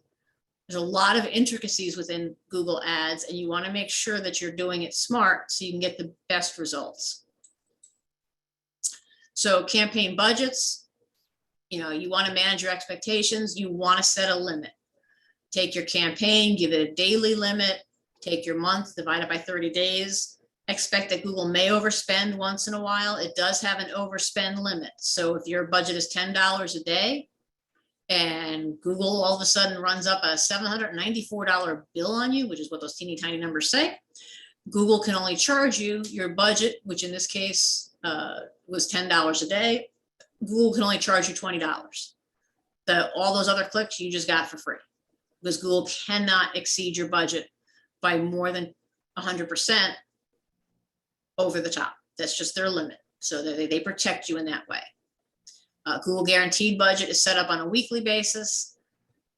There's a lot of intricacies within Google Ads, and you want to make sure that you're doing it smart so you can get the best results. So campaign budgets, you want to manage your expectations. You want to set a limit. Take your campaign, give it a daily limit, take your month, divide it by 30 days. Expect that Google may overspend once in a while. It does have an overspend limit. So if your budget is $10 a day, and Google all of a sudden runs up a $794 bill on you, which is what those teeny tiny numbers say, Google can only charge you your budget, which in this case was $10 a day. Google can only charge you $20. All those other clicks you just got for free, because Google cannot exceed your budget by more than 100% over the top. That's just their limit. So they protect you in that way. Google Guaranteed budget is set up on a weekly basis,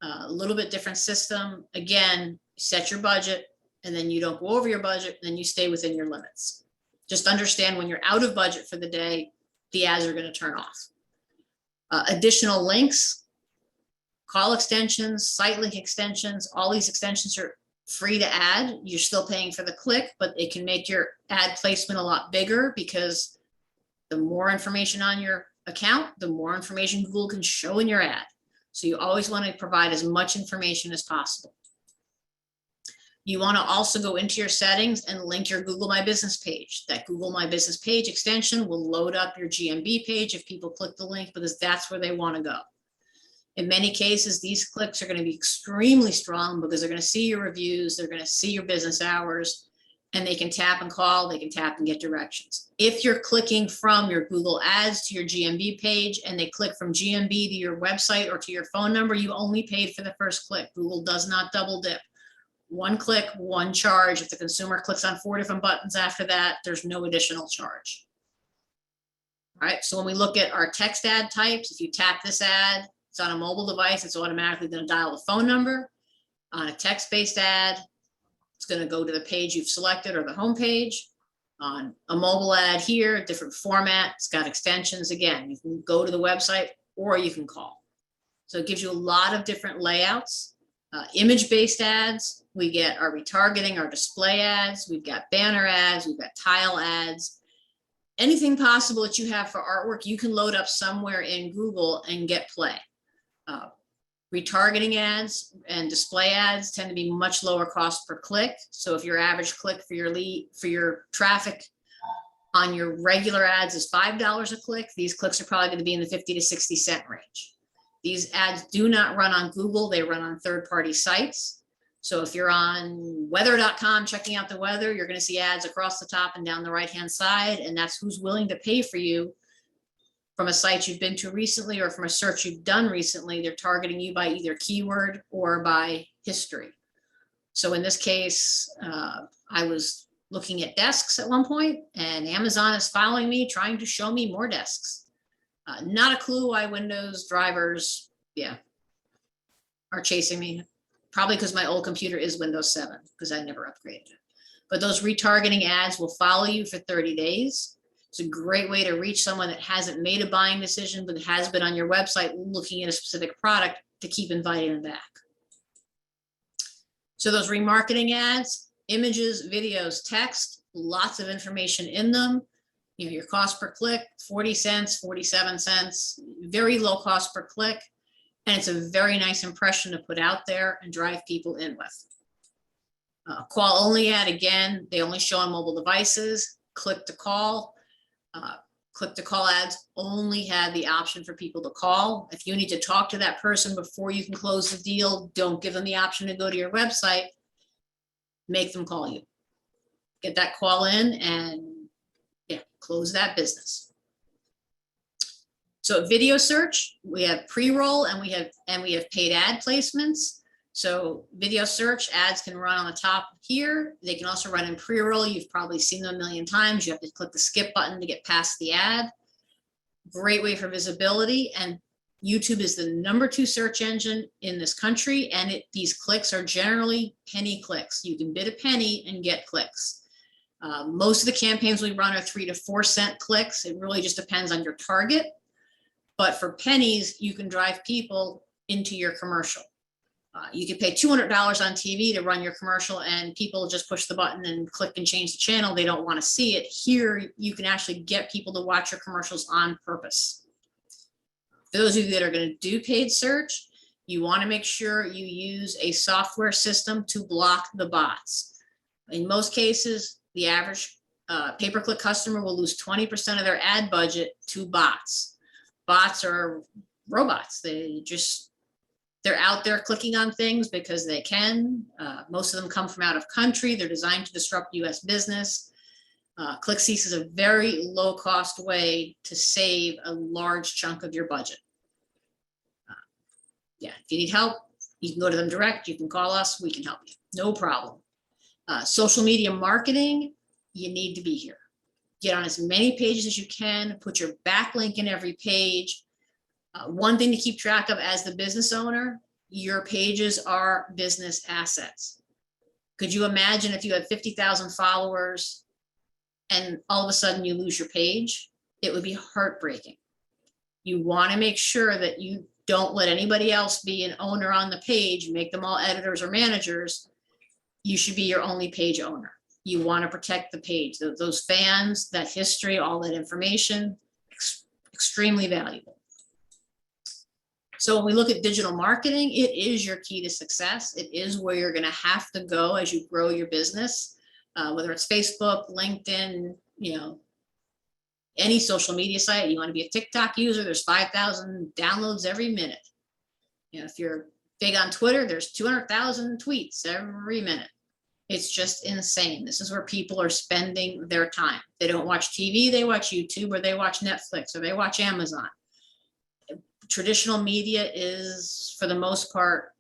a little bit different system. Again, set your budget and then you don't go over your budget, and then you stay within your limits. Just understand when you're out of budget for the day, the ads are going to turn off. Additional links, call extensions, site link extensions, all these extensions are free to add. You're still paying for the click, but it can make your ad placement a lot bigger, because the more information on your account, the more information Google can show in your ad. So you always want to provide as much information as possible. You want to also go into your settings and link your Google My Business page. That Google My Business page extension will load up your GMB page if people click the link, because that's where they want to go. In many cases, these clicks are going to be extremely strong because they're going to see your reviews, they're going to see your business hours, and they can tap and call, they can tap and get directions. If you're clicking from your Google Ads to your GMB page and they click from GMB to your website or to your phone number, you only paid for the first click. Google does not double dip. One click, one charge. If the consumer clicks on 4 different buttons after that, there's no additional charge. All right, so when we look at our text ad types, if you tap this ad, it's on a mobile device, it's automatically going to dial the phone number. On a text-based ad, it's going to go to the page you've selected or the home page. on a mobile ad here, different format. It's got extensions. Again, you can go to the website or you can call. So it gives you a lot of different layouts. Image-based ads, we get our retargeting, our display ads, we've got banner ads, we've got tile ads. Anything possible that you have for artwork, you can load up somewhere in Google and get play. Retargeting ads and display ads tend to be much lower cost per click. So if your average click for your lead, for your traffic on your regular ads is $5 a click, these clicks are probably going to be in the 50 to 60 cent range. These ads do not run on Google, they run on third-party sites. So if you're on weather.com checking out the weather, you're going to see ads across the top and down the right-hand side, and that's who's willing to pay for you from a site you've been to recently or from a search you've done recently. They're targeting you by either keyword or by history. So in this case, I was looking at desks at one point, and Amazon is following me, trying to show me more desks. Not a clue why Windows drivers, are chasing me. Probably because my old computer is Windows 7, because I never upgraded it. But those retargeting ads will follow you for 30 days. It's a great way to reach someone that hasn't made a buying decision, but has been on your website looking at a specific product, to keep inviting them back. So those remarketing ads, images, videos, text, lots of information in them. You know, your cost per click, 40 cents, 47 cents, very low cost per click. And it's a very nice impression to put out there and drive people in with. Call only ad, again, they only show on mobile devices. Click to call. Click to call ads only have the option for people to call. If you need to talk to that person before you can close the deal, don't give them the option to go to your website. Make them call you. Get that call in and close that business. So video search, we have pre-roll and we have paid ad placements. So video search ads can run on the top here. They can also run in pre-roll. You've probably seen them a million times. You have to click the skip button to get past the ad. Great way for visibility. And YouTube is the #2 search engine in this country. And these clicks are generally penny clicks. You can bid a penny and get clicks. Most of the campaigns we run are 3 to 4 cent clicks. It really just depends on your target. But for pennies, you can drive people into your commercial. You can pay $200 on TV to run your commercial, and people just push the button and click and change the channel. They don't want to see it. Here, you can actually get people to watch your commercials on purpose. For those of you that are going to do paid search, you want to make sure you use a software system to block the bots. In most cases, the average pay-per-click customer will lose 20% of their ad budget to bots. Bots are robots. They're out there clicking on things because they can. Most of them come from out of country. They're designed to disrupt US business. ClickCease is a very low cost way to save a large chunk of your budget. If you need help, you can go to them direct. You can call us. We can help you. No problem. Social media marketing, you need to be here. Get on as many pages as you can, put your backlink in every page. One thing to keep track of as the business owner, your pages are business assets. Could you imagine if you had 50,000 followers and all of a sudden you lose your page? It would be heartbreaking. You want to make sure that you don't let anybody else be an owner on the page, make them all editors or managers. You should be your only page owner. You want to protect the page, those fans, that history, all that information, extremely valuable. So when we look at digital marketing, it is your key to success. It is where you're going to have to go as you grow your business, whether it's Facebook, LinkedIn, any social media site. You want to be a TikTok user, there's 5,000 downloads every minute. If you're big on Twitter, there's 200,000 tweets every minute. It's just insane. This is where people are spending their time. They don't watch TV, they watch YouTube, or they watch Netflix, or they watch Amazon. Traditional media is, for the most part,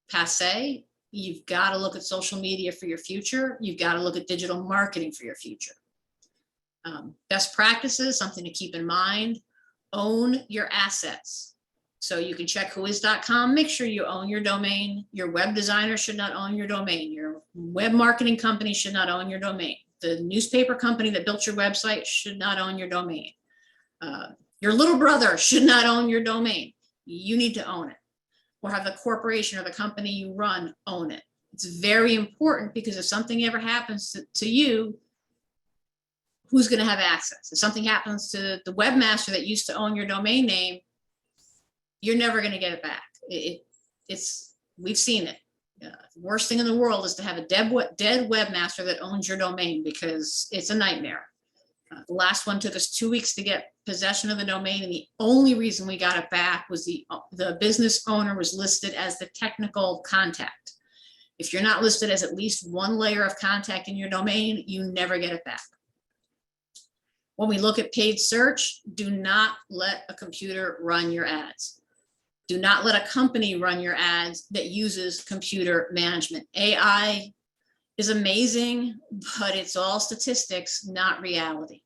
passé. You've got to look at social media for your future. You've got to look at digital marketing for your future. Best practices, something to keep in mind. Own your assets. So you can check whois.com, make sure you own your domain. Your web designer should not own your domain. Your web marketing company should not own your domain. The newspaper company that built your website should not own your domain. Your little brother should not own your domain. You need to own it, or have the corporation or the company you run own it. It's very important, because if something ever happens to you, who's going to have access? If something happens to the webmaster that used to own your domain name, you're never going to get it back. We've seen it. The worst thing in the world is to have a dead webmaster that owns your domain, because it's a nightmare. The last one took us 2 weeks to get possession of the domain, and the only reason we got it back was the business owner was listed as the technical contact. If you're not listed as at least one layer of contact in your domain, you never get it back. When we look at paid search, do not let a computer run your ads. Do not let a company run your ads that uses computer management. AI is amazing, but it's all statistics, not reality.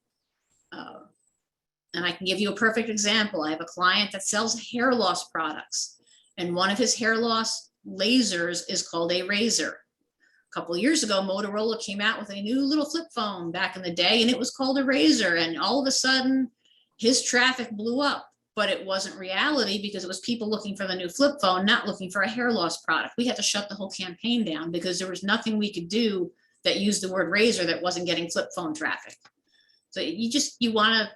And I can give you a perfect example. I have a client that sells hair loss products, and one of his hair loss lasers is called a razor. A couple of years ago, Motorola came out with a new little flip phone back in the day, and it was called a razor. And all of a sudden, his traffic blew up, but it wasn't reality, because it was people looking for the new flip phone, not looking for a hair loss product. We had to shut the whole campaign down, because there was nothing we could do that used the word razor that wasn't getting flip phone traffic. So you want to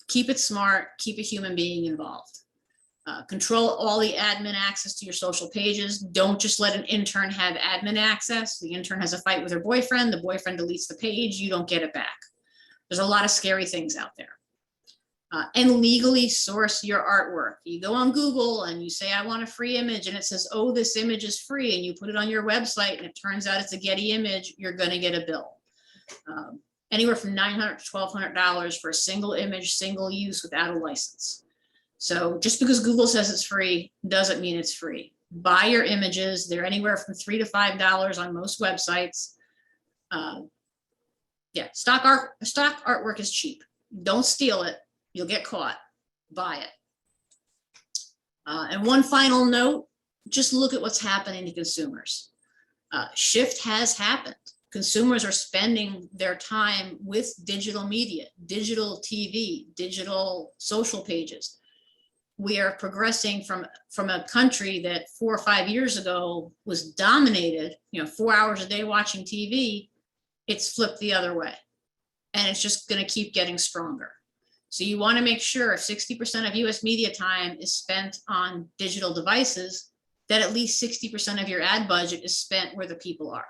keep it smart, keep a human being involved. Control all the admin access to your social pages. Don't just let an intern have admin access. The intern has a fight with her boyfriend. The boyfriend deletes the page. You don't get it back. There's a lot of scary things out there. And legally source your artwork. You go on Google and you say, I want a free image, and it says, oh, this image is free, and you put it on your website and it turns out it's a Getty image, you're going to get a bill. Anywhere from $900 to $1,200 for a single image, single use, without a license. So just because Google says it's free doesn't mean it's free. Buy your images. They're anywhere from $3 to $5 on most websites. Stock artwork is cheap. Don't steal it. You'll get caught. Buy it. And one final note, just look at what's happening to consumers. Shift has happened. Consumers are spending their time with digital media, digital TV, digital social pages. We are progressing from a country that 4 or 5 years ago was dominated, 4 hours a day watching TV. It's flipped the other way, and it's just going to keep getting stronger. So you want to make sure if 60% of US media time is spent on digital devices, that at least 60% of your ad budget is spent where the people are.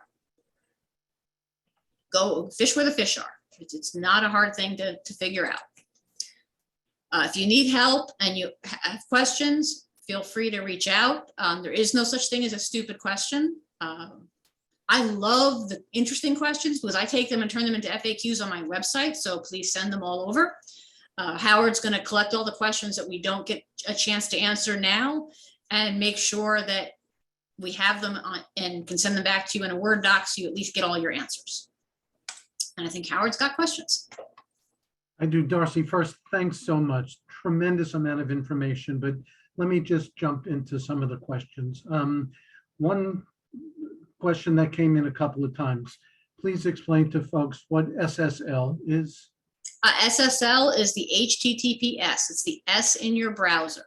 Go fish where the fish are. It's not a hard thing to figure out. If you need help and you have questions, feel free to reach out. There is no such thing as a stupid question. I love the interesting questions, because I take them and turn them into FAQs on my website. So please send them all over. Howard's going to collect all the questions that we don't get a chance to answer now, and make sure that we have them on and can send them back to you in a Word doc, so you at least get all your answers. And I think Howard's got questions. I do. Darcy, first, thanks so much. Tremendous amount of information, but let me just jump into some of the questions. One question that came in a couple of times. Please explain to folks what SSL is. SSL is the HTTPS. It's the S in your browser.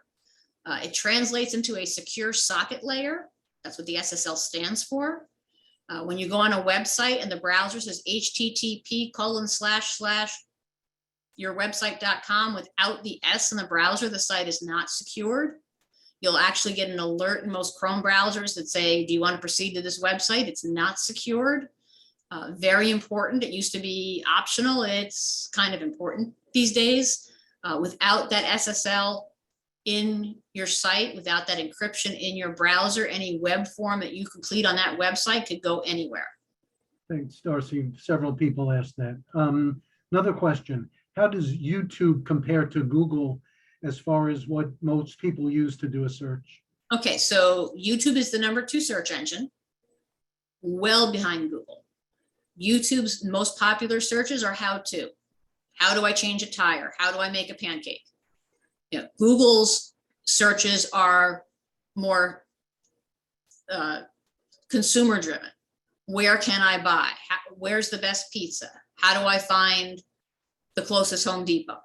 It translates into a secure socket layer. That's what the SSL stands for. When you go on a website and the browser says http://yourwebsite.com without the S in the browser, the site is not secured. You'll actually get an alert in most Chrome browsers that say, do you want to proceed to this website? It's not secured. Very important. It used to be optional. It's kind of important these days. Without that SSL in your site, without that encryption in your browser, any web form that you complete on that website could go anywhere. Thanks, Darcy. Several people asked that. Another question. How does YouTube compare to Google as far as what most people use to do a search? Okay, so YouTube is the #2 search engine, well behind Google. YouTube's most popular searches are how-to. How do I change a tire? How do I make a pancake? Google's searches are more consumer driven. Where can I buy? Where's the best pizza? How do I find the closest Home Depot?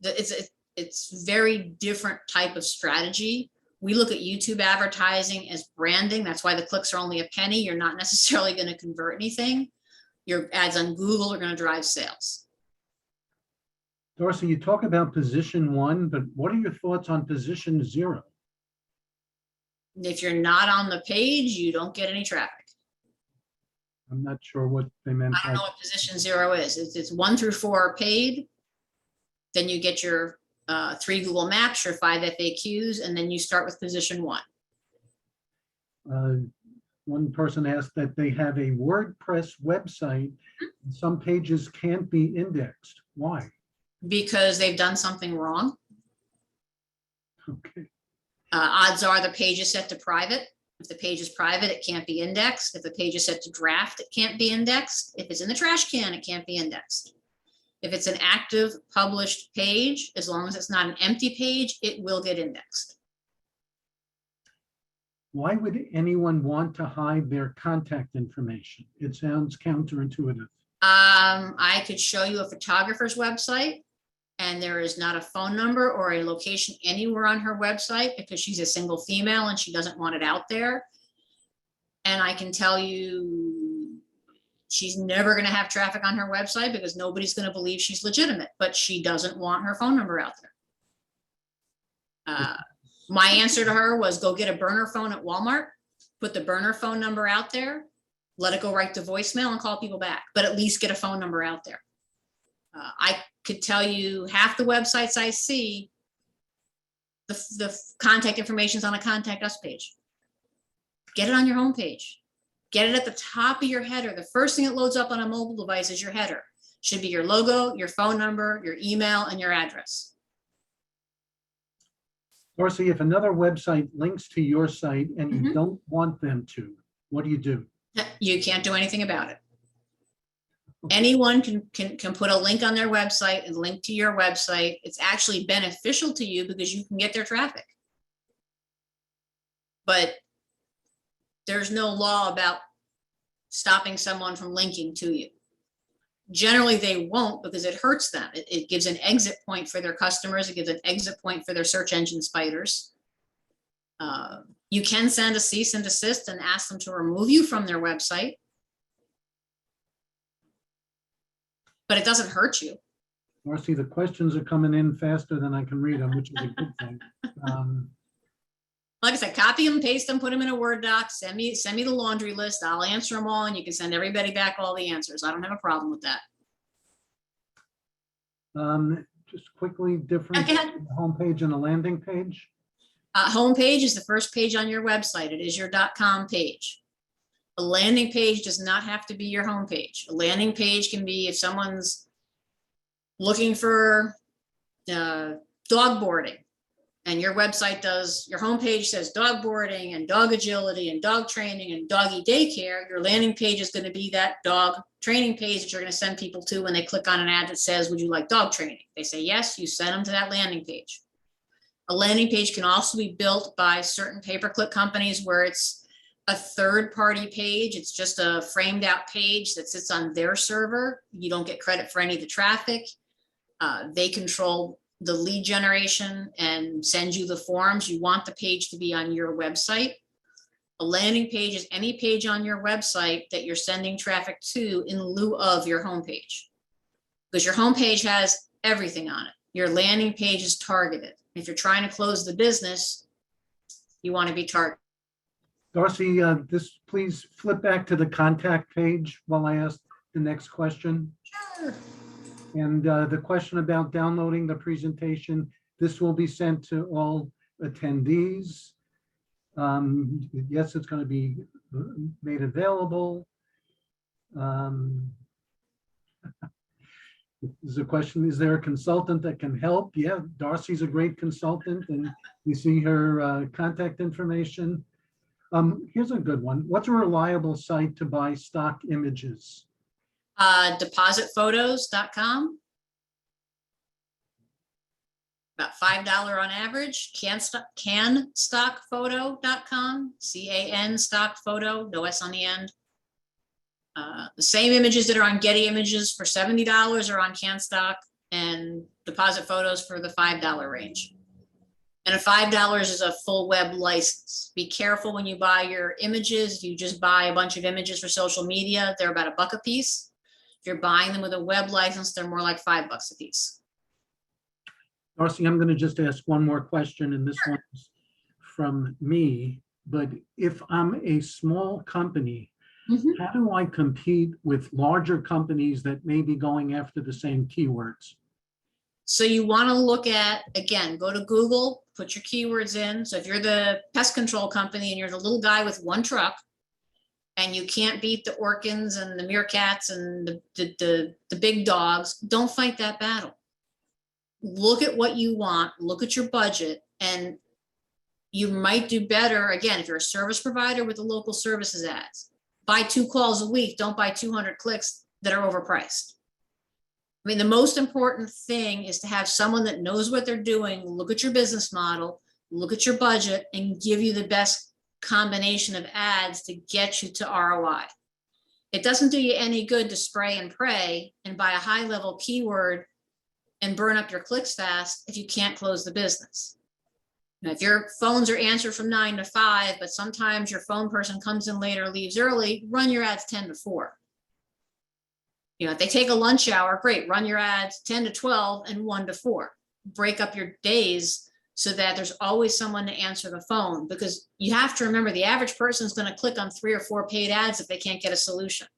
It's very different type of strategy. We look at YouTube advertising as branding. That's why the clicks are only a penny. You're not necessarily going to convert anything. Your ads on Google are going to drive sales. Darcy, you talk about position 1, but what are your thoughts on position 0? If you're not on the page, you don't get any traffic. I'm not sure what they meant. I don't know what position 0 is. It's 1 through 4 are paid. Then you get your 3 Google Maps, your 5 FAQs, and then you start with position 1. One person asked that they have a WordPress website. Some pages can't be indexed. Why? Because they've done something wrong. Okay. Odds are the page is set to private. If the page is private, it can't be indexed. If the page is set to draft, it can't be indexed. If it's in the trash can, it can't be indexed. If it's an active published page, as long as it's not an empty page, it will get indexed. Why would anyone want to hide their contact information? It sounds counterintuitive. I could show you a photographer's website, and there is not a phone number or a location anywhere on her website because she's a single female and she doesn't want it out there. And I can tell you she's never going to have traffic on her website because nobody's going to believe she's legitimate, but she doesn't want her phone number out there. My answer to her was go get a burner phone at Walmart, put the burner phone number out there, let it go right to voicemail and call people back, but at least get a phone number out there. I could tell you half the websites I see, the contact information is on a contact us page. Get it on your homepage. Get it at the top of your header. The first thing that loads up on a mobile device is your header. Should be your logo, your phone number, your email, and your address. Darcy, if another website links to your site and you Mhm. don't want them to, what do? You can't do anything about it. Anyone can put a link on their website and link to your website. It's actually beneficial to you because you can get their traffic. But there's no law about stopping someone from linking to you. Generally, they won't because it hurts them. It gives an exit point for their customers. It gives an exit point for their search engine spiders. You can send a cease and desist and ask them to remove you from their website. But it doesn't hurt you. Darcy, the questions are coming in faster than I can read them, which is a good thing. Like I said, copy them, paste them, put them in a Word doc, send me the laundry list. I'll answer them all and you can send everybody back all the answers. I don't have a problem with that. Just quickly, different Go ahead. homepage and a landing page. Homepage is the first page on your website. It is your .com page. A landing page does not have to be your homepage. A landing page can be if someone's looking for dog boarding and your website your homepage says dog boarding and dog agility and dog training and doggy daycare, your landing page is going to be that dog training page that you're going to send people to when they click on an ad that says, would you like dog training? They say yes, you send them to that landing page. A landing page can also be built by certain pay-per-click companies where it's a third-party page. It's just a framed out page that sits on their server. You don't get credit for any of the traffic. They control the lead generation and send you the forms. You want the page to be on your website. A landing page is any page on your website that you're sending traffic to in lieu of your homepage. Because your homepage has everything on it. Your landing page is targeted. If you're trying to close the business, you want to be targeted. Darcy, please flip back to the contact page while I ask the next question. Sure. And the question about downloading the presentation, this will be sent to all attendees. Yes, it's going to be made available. There's a question, is there a consultant that can help? Yeah, Darcy's a great consultant and you see her contact information. Here's a good one. What's a reliable site to buy stock images? Depositphotos.com. About $5 on average. Canstockphoto.com. CAN stock photo, no S on the end. The same images that are on Getty Images for $70 are on CanStock, and deposit photos for the $5 range. And a $5 is a full web license. Be careful when you buy your images. If you just buy a bunch of images for social media, they're about $1 a piece. If you're buying them with a web license, they're more like $5 a piece. Darcy, I'm going to just ask one more question, and this one's from me. But if I'm a small company, how do I compete with larger companies that may be going after the same keywords? So you want to look at, again, go to Google, put your keywords in. So if you're the pest control company and you're the little guy with one truck and you can't beat the Orkins and the meerkats and the big dogs, don't fight that battle. Look at what you want, look at your budget, and you might do better. Again, if you're a service provider with the local services ads, buy 2 calls a week, don't buy 200 clicks that are overpriced. I mean, the most important thing is to have someone that knows what they're doing, look at your business model, look at your budget, and give you the best combination of ads to get you to ROI. It doesn't do you any good to spray and pray and buy a high-level keyword and burn up your clicks fast if you can't close the business. Now, if your phones are answered from 9 to 5, but sometimes your phone person comes in later, leaves early, run your ads 10 to 4. You know, if they take a lunch hour, great, run your ads 10 to 12 and 1 to 4. Break up your days so that there's always someone to answer the phone, because you have to remember the average person is going to click on 3 or 4 paid ads if they can't get a solution.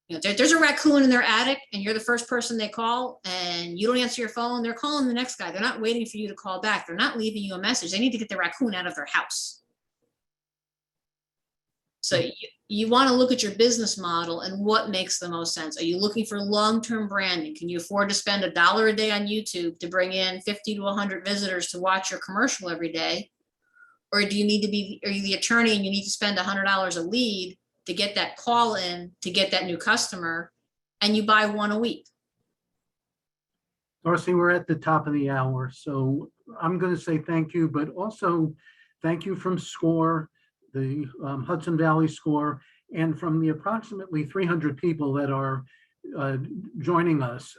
You know, there's a raccoon in their attic and you're the first person they call and you don't answer your phone, they're calling the next guy. They're not waiting for you to call back. They're not leaving you a message. They need to get the raccoon out of their house. So you want to look at your business model and what makes the most sense. Are you looking for long-term branding? Can you afford to spend $1 a day on YouTube to bring in 50 to 100 visitors to watch your commercial every day? Or do you need to be, are you the attorney and you need to spend $100 a lead to get that call in, to get that new customer, and you buy 1 a week? Darcy, we're at the top of the hour, so I'm going to say thank you, but also thank you from SCORE, the Hudson Valley SCORE, and from the approximately 300 people that are joining us.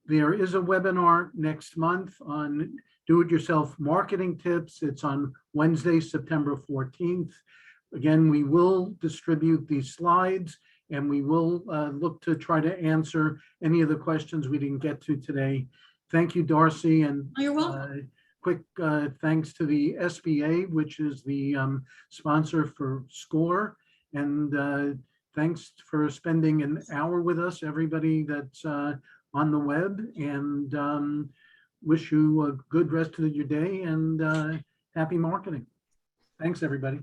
There is a webinar next month on do-it-yourself marketing tips. It's on Wednesday, September 14th. Again, we will distribute these slides and we will look to try to answer any of the questions we didn't get to today. Thank you, Darcy. And Oh, you're welcome. quick thanks to the SBA, which is the sponsor for SCORE. And thanks for spending an hour with us, everybody that's on the web. And wish you a good rest of your day and happy marketing. Thanks, everybody.